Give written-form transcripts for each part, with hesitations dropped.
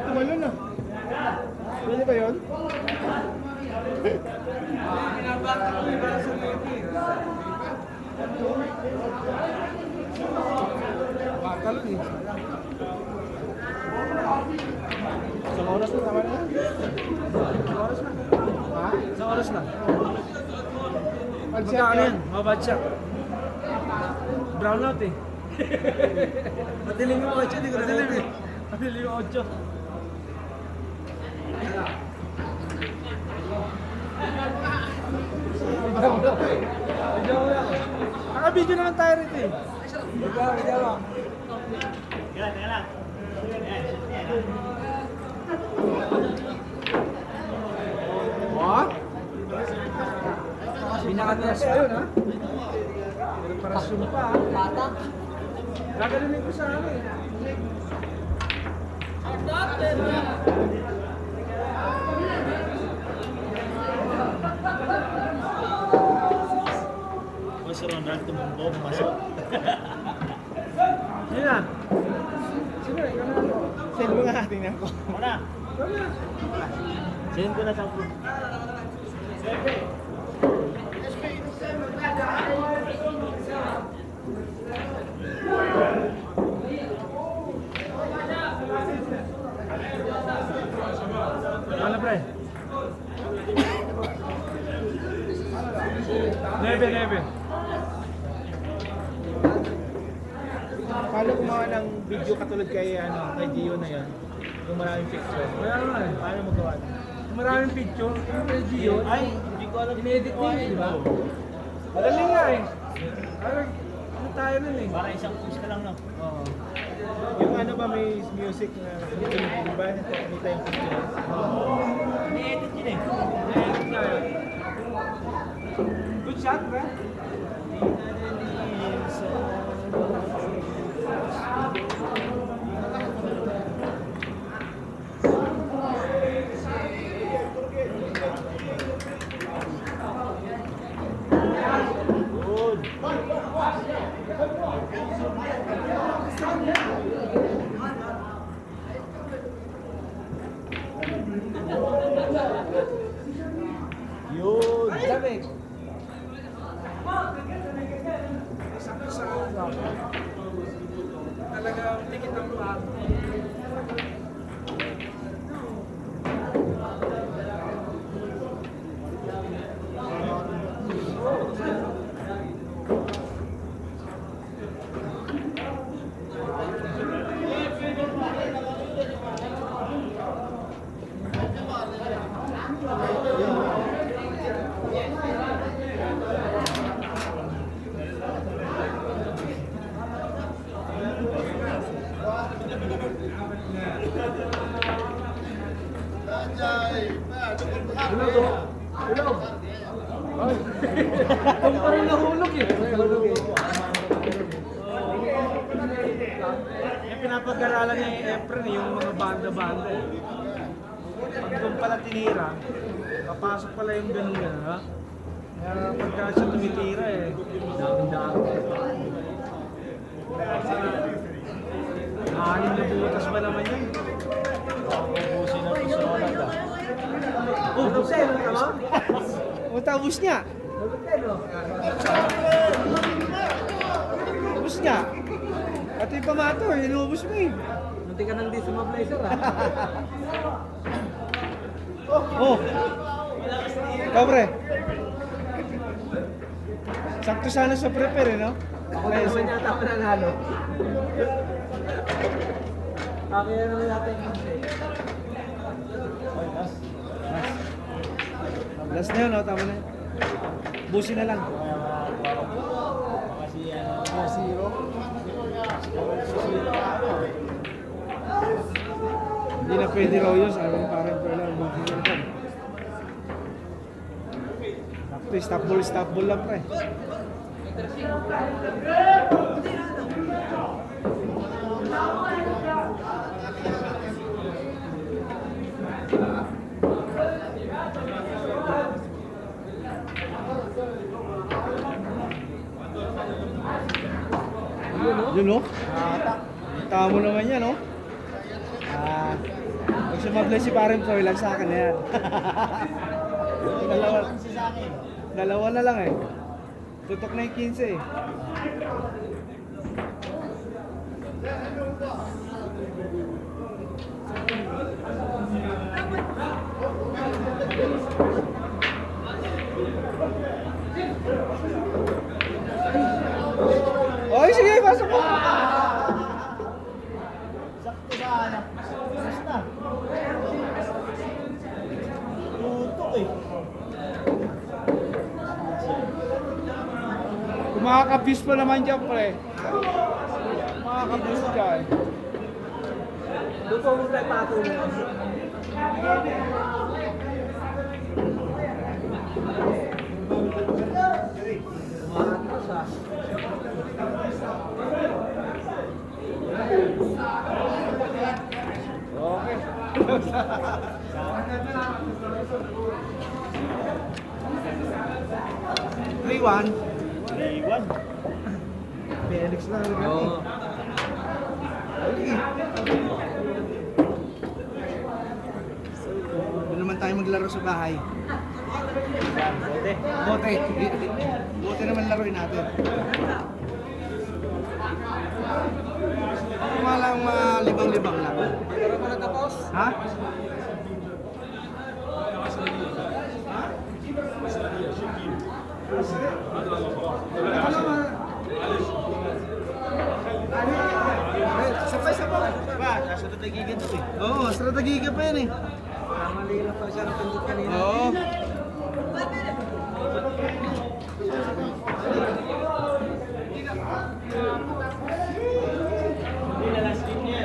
Tumalo na. Pwede ba yun? Bakal eh. Isang oras na, tama na yan. Isang oras na. Ha? Isang oras na. Magkano yan? Mabadya. Brown out eh. Madilim yung 8, di ko na madilim eh. Madilim yung 8. Naka-video naman tayo rito eh. Video lang. Teka lang. What? Pinaka-test ko yun ha? Pero para sumpa ha? Bata? Gagalunin ko sa amin. Si Ronald tumumbo, pumasok. Yun na. Sige, ikaw na. Send mo nga, tingnan ko. Muna. Send ko na sa group. Ano pre? Nebe. Paano gumawa ng video katulad kay Gio na yan? Yung maraming picture. Kaya nga eh. Paano magawa? Yung maraming picture, yung kay Gio, Ay, hindi ko alam. in-edit niya, di ba? Madali nga eh. Ano tayo nun eh? Para isang push ka lang, no? Oo. Yung ano ba may music na di ba? Nakita yung picture. Ni-edit yun eh. In-edit nga eh. Good shot, ba? Yun. Lamig. Talagang tikit ang paa. Hulog to. Hulog. Ay. Kung parang nahulog eh. Nahulog eh. Yung pinapag-aralan ni Efren yung mga banda-banda eh. Pag doon pala tinira, papasok pala yung ganun-ganun ha. Kaya pagka siya tumitira eh, dami-dami. Anim na butas ba naman yan? Ubusin na si Ronald ah. Oh, tapos ano? O, tapos niya. Tapos niya. At yung pamato, inubos mo eh. Munti ka nang di sumablazzer ah. Oh! Ikaw pre. Sakto sana sa prepare eh, no? Ako naman yata mananalo. Kaya naman natin yung Oy, last. last na yun, no? Tama na yun. Busi na lang. Mga si ano. Zero. Hindi na pwede raw yun. Sabi ng parang pero lang. Buti na lang. Sakto, stop ball lang, pre. Yun, no? Tama naman yan, no? Pag sumablay si Parang Troy, lang sa akin na yan. Dalawa na lang eh. Tutok na yung 15 eh. Oy, sige, pasok mo! Sakto sa anak. Basta. Tutok eh. Kumakabis pa naman dyan, pre. Kumakabis dyan. Luto mo tayo pato mo. Okay. 3-1. 3-1. Felix na lang. Oo. Doon naman tayo maglaro sa bahay. Bote. Bote. Bote naman laruin natin. Malang libang-libang lang. Pero pa natapos? Ha? Sabay-sabay. Ba, nasa tatagigan to eh. Oo, strategiga pa yan eh. Mali lang pa siya ng pindot kanina. Oo. Hindi na last game niya.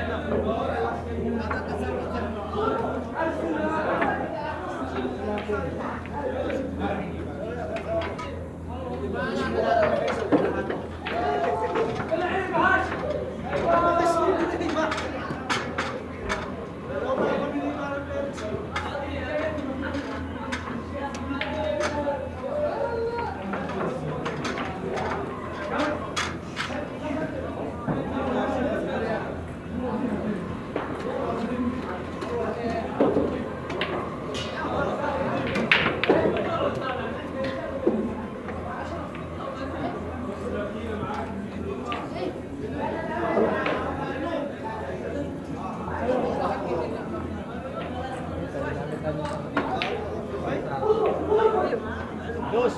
Dos.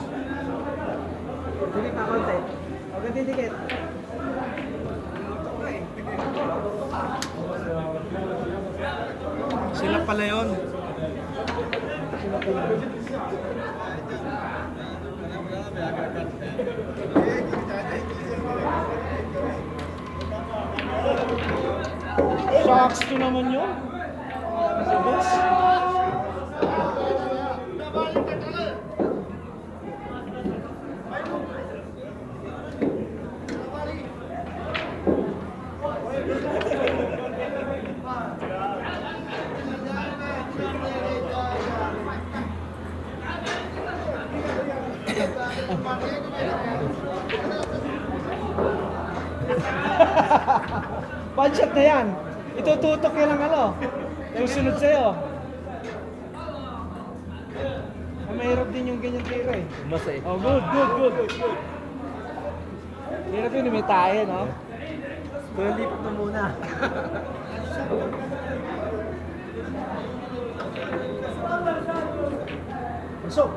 Sige pa konti. Huwag kang titikit. Sila pala yun. Shucks to naman yun. Sa boss. Punch-up na yan. Itututok yan ang ano. Susunod sa'yo. Mahirap din yung ganyan tira eh. Mas eh. Oh, good. Hirap yun, may tayo, no? Pero lipat mo muna. Pasok!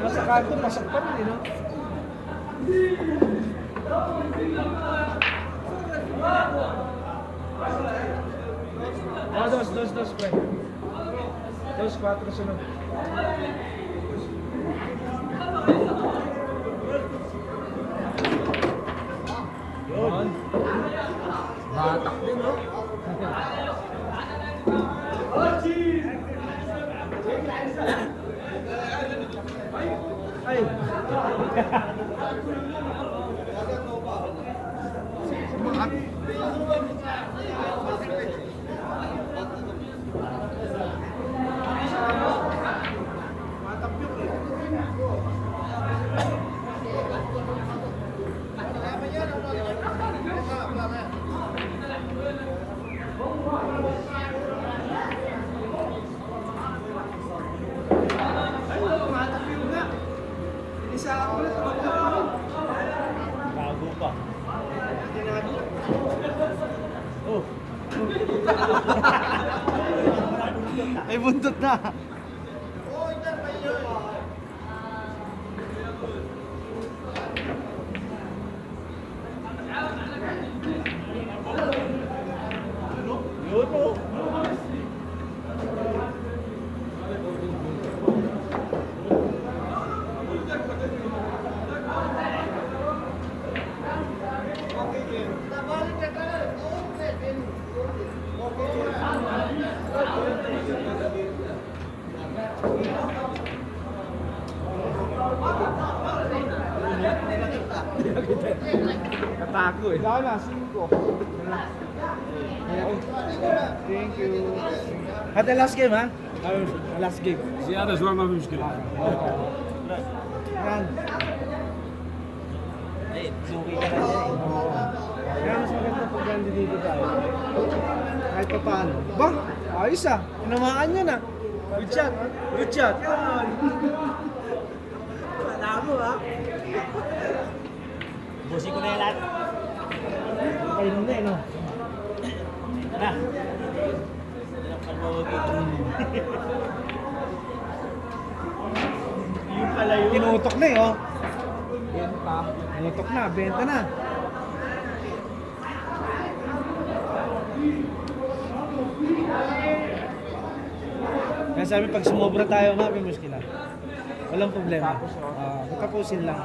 Nasa kanto, pasok pa rin, no? Oh, dos, pre. Dos, 4 sunod. Yun. Batak din, no? Ay. Bago pa. Oh. Ay, buntot na. Yun oh. Katako eh. Saka na, 5. Thank you. At the last game, ha? Last game. زيادة شوي ما في مشكلة. Yan. Ay, suki ka na dyan eh. Kaya mas maganda pag dito tayo. Kahit pa paano. Ba? Ayos ah. Tinamaan niya na. Good shot. Good shot. Malabo, ha? Busin ko na yung lahat. Kainom na eh, no? Na. Yung pala yun. Tinutok na eh, oh. Tinutok na. Benta na. Kaya sabi, pag sumobra tayo, may muskila. Walang problema. Tapusin lang.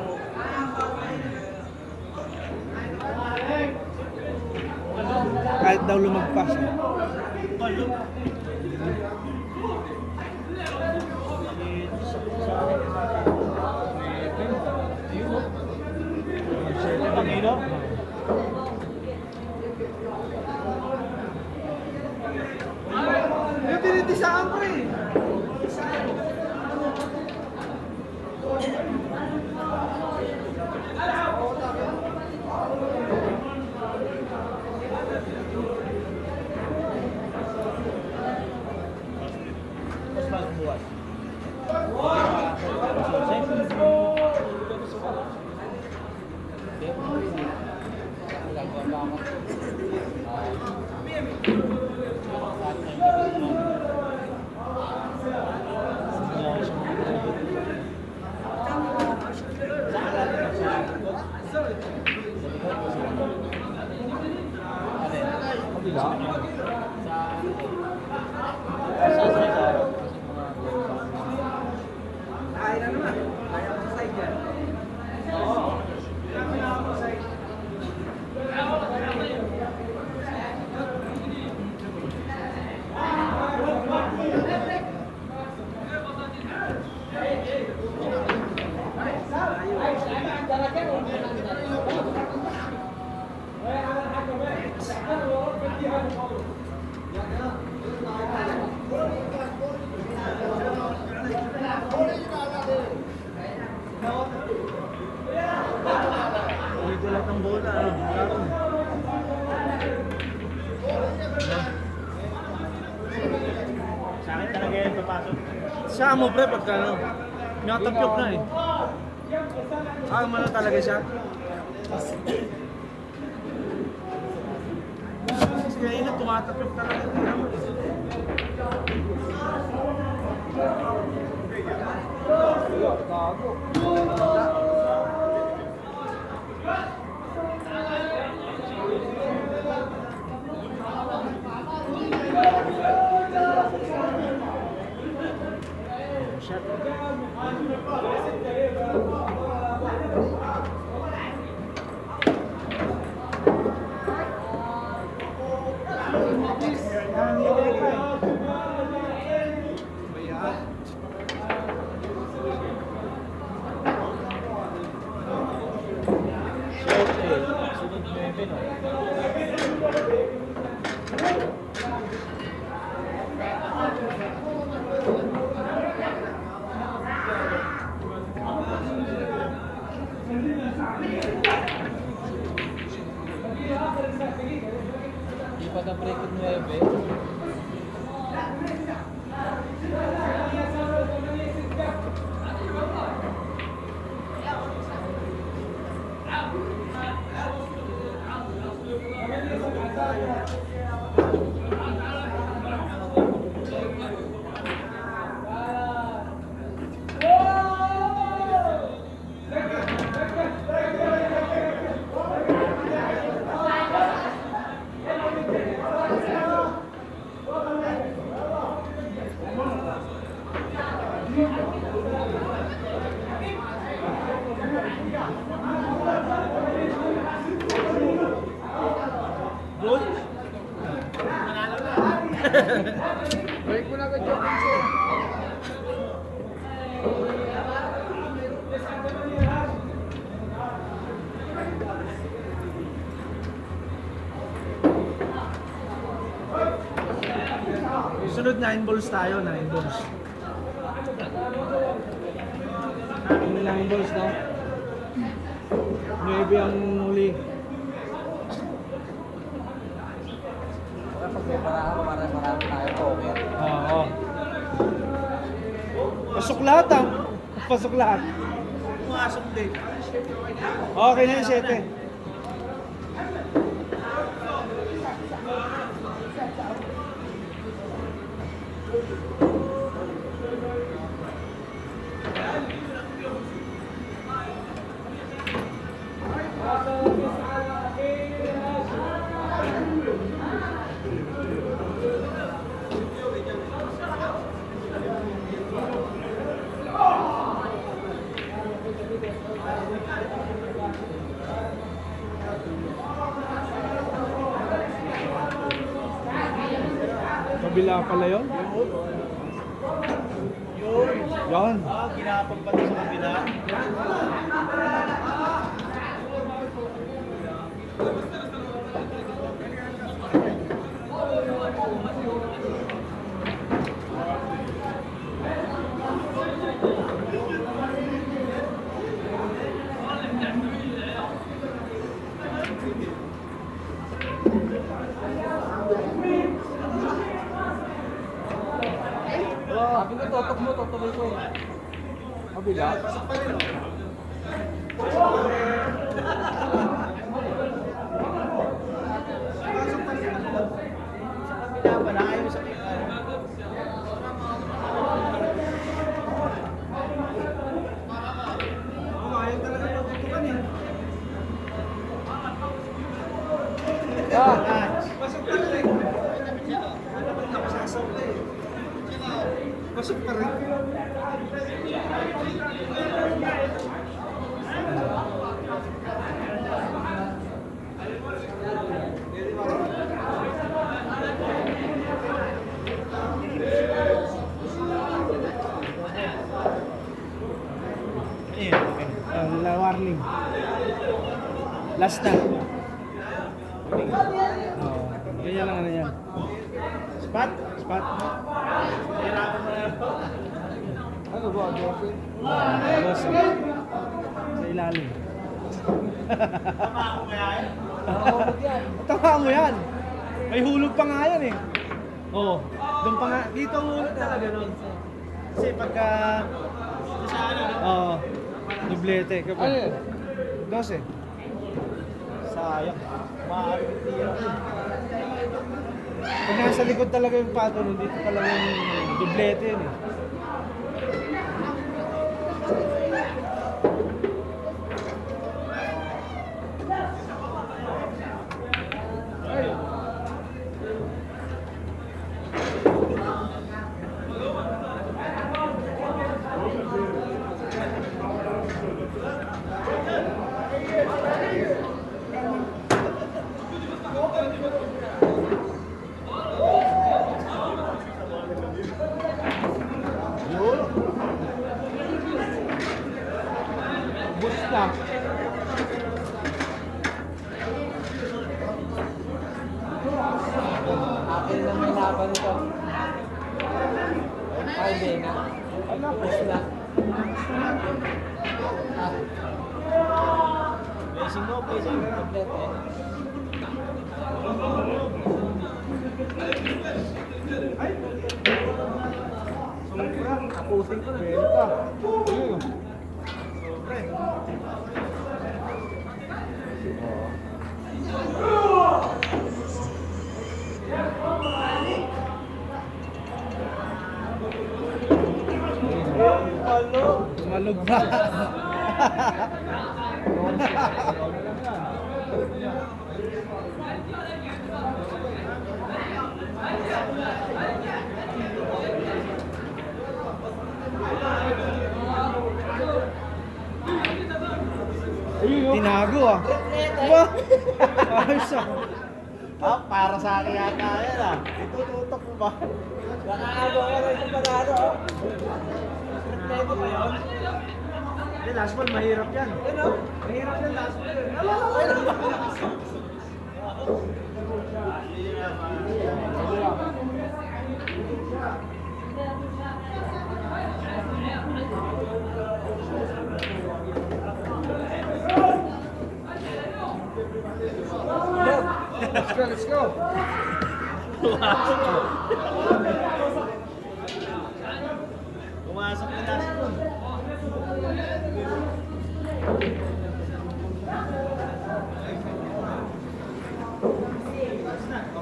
Kahit daw lumagpas. Palo. Pangino? Yung tinitisaan ko eh. Mas bagong buwan. Kaya na naman. Kaya ko sa side yan. Dito lahat ng bola. Laro. Sa akin talaga yan papasok. Siya mo pre pagka ano. Nakatapyok na eh. Mo na talaga siya. Kasi kanina tumatapyok talaga. Gago. Sunod 9, no? Di pa na-break yung 9. Good? Break mo na agad yung picture. Sunod 9 balls tayo, 9 balls. 9 balls, no? 9 ang huli. Kapag may parahan, marami tayo poker. Oo. Pasok lahat ah. Pasok lahat. Pumasok din. Okay na yung 7. Kabila pala yun? Yan. Ginapag pa sa kabila. Sabi ko, totok mo, totokoy ko eh. Kabila? Kabila pa na, ayaw sa Ayaw talaga matutukan eh. Ah! Pasok talaga eh. Ano ba nakasasaw eh? Pasok pa rin. Warning. Last na. Oh, ganyan lang ano yan. Spot? Spot. Ano ba, Joseph? Tapos, sa ilalim. Nakakabot yan. Tama mo yan. May hulog pa nga yan eh. Oo. Doon pa nga. Dito ang hulog talaga nun. Kasi pagka... Oo. Dublete. Ano yun? 12. sayang. Maaari tira. Pag nasa likod talaga yung pato nun, dito talaga yung dublete yun eh. Kompleto eh. Sobra. Tapusin ko na. Benta. Ayun. Sobra. Malog ba? Tinago ah. Diba? Ayos ah. Ah, para sa akin yata yan ah. Itututok mo ba? Nakaabo ko rin sa panalo. Oh. Kompleto pa yun. Hindi, last ball, mahirap yan. Ano? Mahirap yan last ball. Let's go, let's go. Pumasok na last room.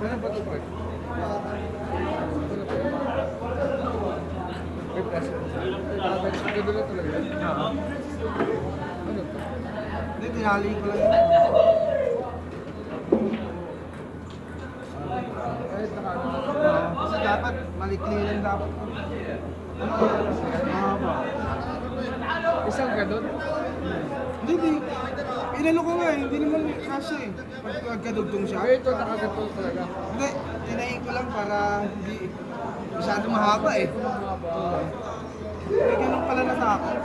Ano ba ito, Park? May plus. Ganda talaga yun. Oo. Ano to? Hindi, tinali ko lang yun. Ay, kasi dapat malikli lang dapat. Mahaba. Isang gadot? Hindi. Inano ko nga, hindi naman kasi pag gadugtong siya. Ito nakagatong talaga. Hindi, tinayin ko lang para hindi masyado mahaba eh. May ganun pala na sa akin.